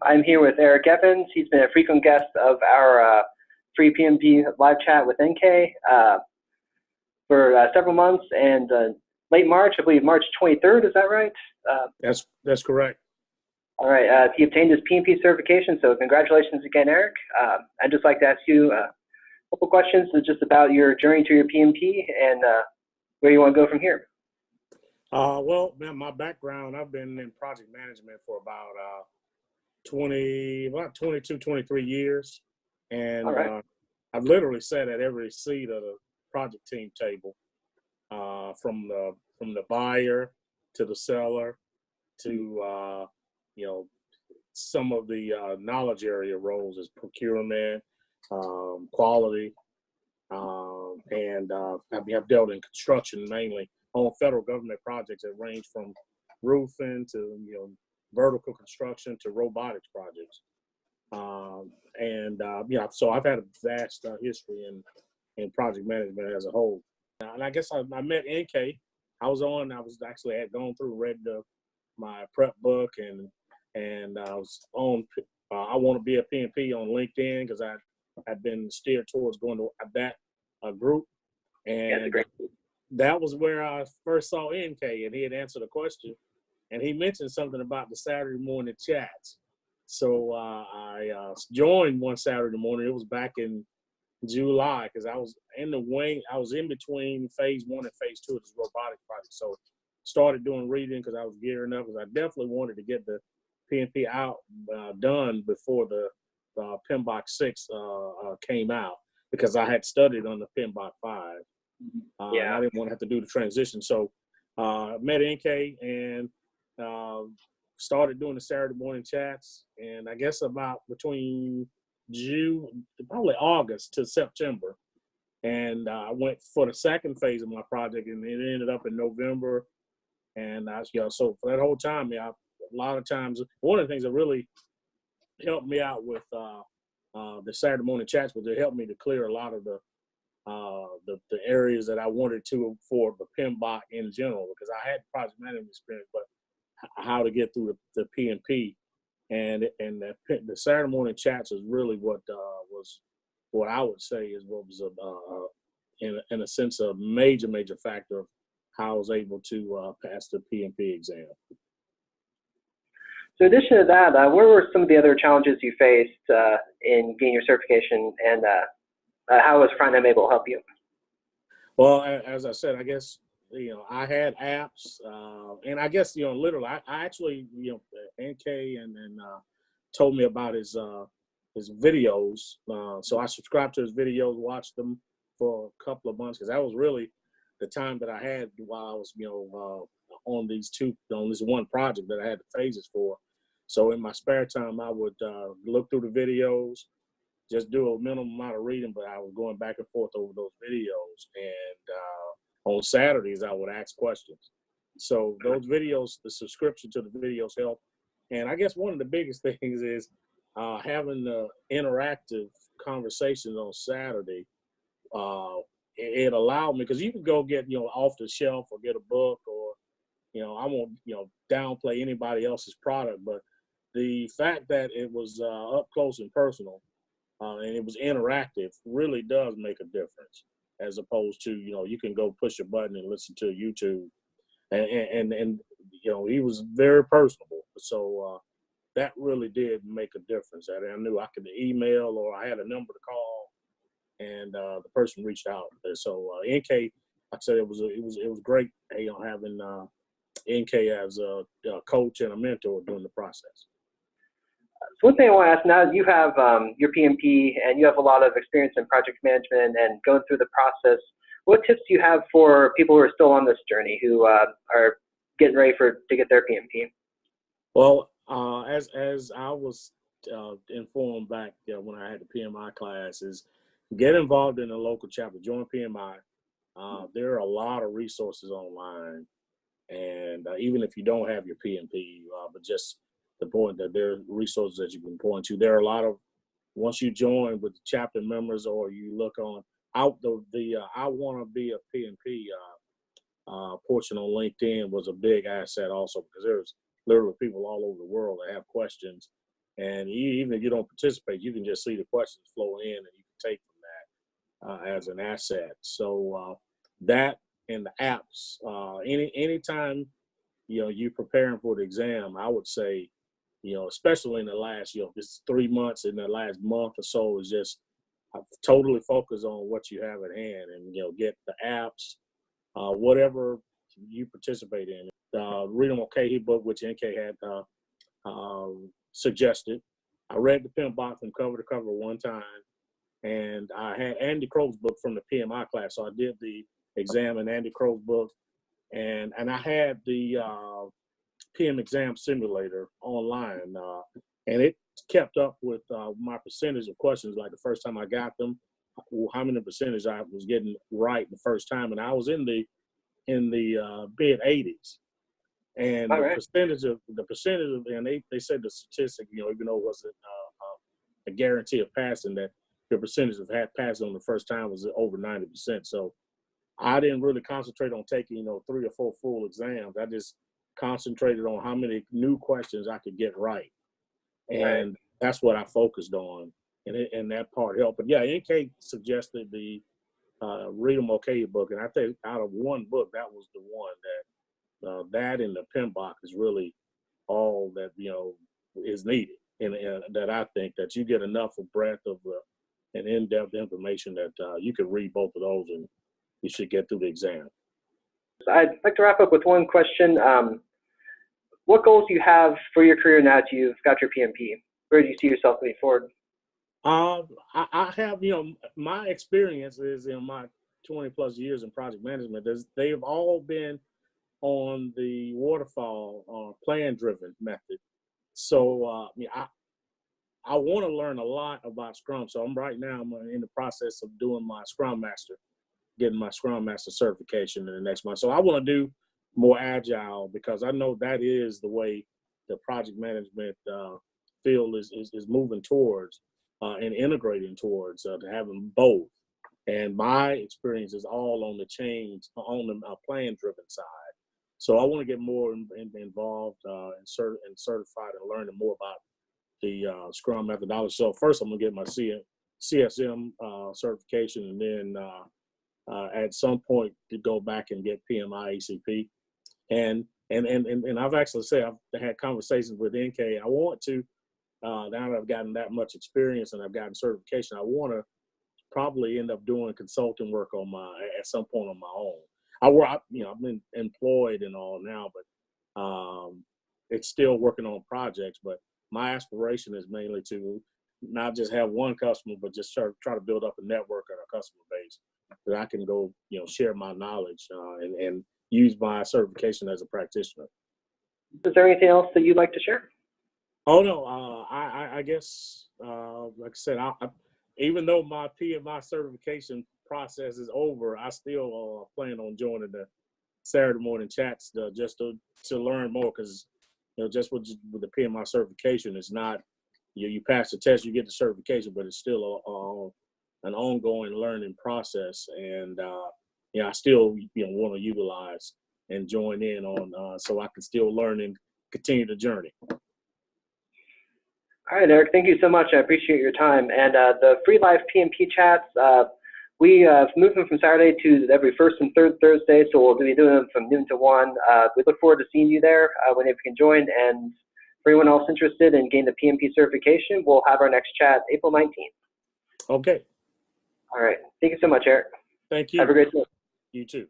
I'm here with Eric Evans. He's been a frequent guest of our free PMP live chat with NK for several months, and late March, I believe March 23rd, is that right? That's correct. All right, he obtained his PMP certification, so congratulations again, Eric. I'd just like to ask you a couple questions just about your journey to your PMP and where you want to go from here. Well, man, my background, I've been in project management for about 22, 23 years. And right. I've literally sat at every seat of the project team table, from the buyer to the seller to, some of the knowledge area roles as procurement, quality, and I've dealt in construction mainly on federal government projects that range from roofing to, vertical construction to robotics projects. So I've had a vast history in project management as a whole. And I guess I met NK. I had gone through, read my prep book, and I was on, I want to be a PMP on LinkedIn because I had been steered towards going to that group. And that was where I first saw NK, and he had answered a question, and he mentioned something about the Saturday morning chats. So I joined one Saturday morning. It was back in July because I was in the wing. I was in between phase 1 and phase 2 of this robotics project. So started doing reading because I was gearing up because I definitely wanted to get the PMP out done before the PMBOK 6 came out because I had studied on the PMBOK 5. I didn't want to have to do the transition. So met NK and started doing the Saturday morning chats. And I guess about between probably August to September. And I went for the second phase of my project, and it ended up in November. And so for that whole time, a lot of times, one of the things that really helped me out with the Saturday morning chats was it helped me to clear a lot of the areas that I wanted to for the PMBOK in general, because I had project management experience, but how to get through the PMP. And the Saturday morning chats is really what I would say is what was in a sense a major factor of how I was able to pass the PMP exam. So in addition to that, where were some of the other challenges you faced in getting your certification, and how was RefineM able to help you? Well, as I said, I guess I had apps, and I guess literally, I actually NK and told me about his videos, so I subscribed to his videos, watched them for a couple of months because that was really the time that I had while I was on this one project that I had the phases for. So in my spare time, I would look through the videos, just do a minimum amount of reading, but I was going back and forth over those videos. And on Saturdays, I would ask questions. So those videos, the subscription to the videos helped. And I guess one of the biggest things is having the interactive conversations on Saturday. It allowed me, because you can go get, off the shelf or get a book or, I won't, downplay anybody else's product, but the fact that it was up close and personal and it was interactive really does make a difference, as opposed to, you can go push a button and listen to YouTube. And he was very personable. So that really did make a difference. I knew I could email or I had a number to call, and the person reached out. So NK, like I said, it was great, having NK as a coach and a mentor during the process. So one thing I want to ask, now that you have your PMP and you have a lot of experience in project management and going through the process, what tips do you have for people who are still on this journey, who are getting ready to get their PMP? Well, as I was informed back when I had the PMI classes, get involved in a local chapter, join PMI. There are a lot of resources online, and even if you don't have your PMP, but just the point that there are resources that you can point to. There are a lot of, once you join with the chapter members or you look on out the I want to be a PMP portion on LinkedIn was a big asset also, because there's literally people all over the world that have questions And even if you don't participate, you can just see the questions flow in, and you can take from that as an asset. So that and the apps, anytime you're preparing for the exam, I would say, especially in the last, this 3 months, in the last month or so, is just totally focus on what you have at hand, and get the apps, whatever you participate in. RefineM book, which NK had suggested. I read the PIM box from cover to cover one time, and I had Andy Crow's book from the PMI class, so I did the exam in Andy Crow's book, and I had the PM exam simulator online, and it kept up with my percentage of questions. Like the first time I got them, how many percentage I was getting right the first time, and I was in the mid 80s. And All the right. percentage of, and they said the statistic, even though it wasn't a guarantee of passing, that the percentage of passed on the first time was over 90%. So I didn't really concentrate on taking, 3 or 4 full exams. I just concentrated on how many new questions I could get right. And that's what I focused on, and that part helped. But yeah, NK suggested the RefineM book, and I think out of one book, that was the one that and the PIM box is really all that is needed, and that I think that you get enough of breadth of and in-depth information that you can read both of those, and you should get through the exam. I'd like to wrap up with one question. What goals do you have for your career now that you've got your PMP? Where do you see yourself moving forward? I have, my experience is in my 20 plus years in project management. They've all been on the waterfall plan-driven method. So I want to learn a lot about Scrum. So I'm in the process of doing my Scrum Master, getting my Scrum Master certification in the next month. So I want to do more agile, because I know that is the way the project management field is moving towards and integrating towards to having both. And my experience is all on the change, on the plan-driven side. So I want to get more involved and certified and learning more about the Scrum methodology. So first, I'm gonna get my CSM certification, and then at some point to go back and get PMI ECP. And I've actually said, I've had conversations with NK. I want to now that I've gotten that much experience and I've gotten certification, I want to probably end up doing consulting work at some point on my own. I've been employed and all now, but it's still working on projects. But my aspiration is mainly to not just have one customer, but just try to build up a network and a customer base that I can go, share my knowledge and use my certification as a practitioner. Is there anything else that you'd like to share? Oh no, I guess like I said, even though my PMI certification process is over, I still plan on joining the Saturday morning chats just to learn more, because just with the PMI certification, it's not you pass the test, you get the certification, but it's still an ongoing learning process, and I still want to utilize and join in on so I can still learn and continue the journey. All right, Eric, thank you so much. I appreciate your time. And the free live PMP chats, we moved them from Saturday to every first and third Thursday, so we'll be doing them from noon to 1. We look forward to seeing you there whenever you can join. And for anyone else interested in getting the PMP certification, we'll have our next chat April 19th. Okay. All right. Thank you so much, Eric. Thank you. Have a great day. You too.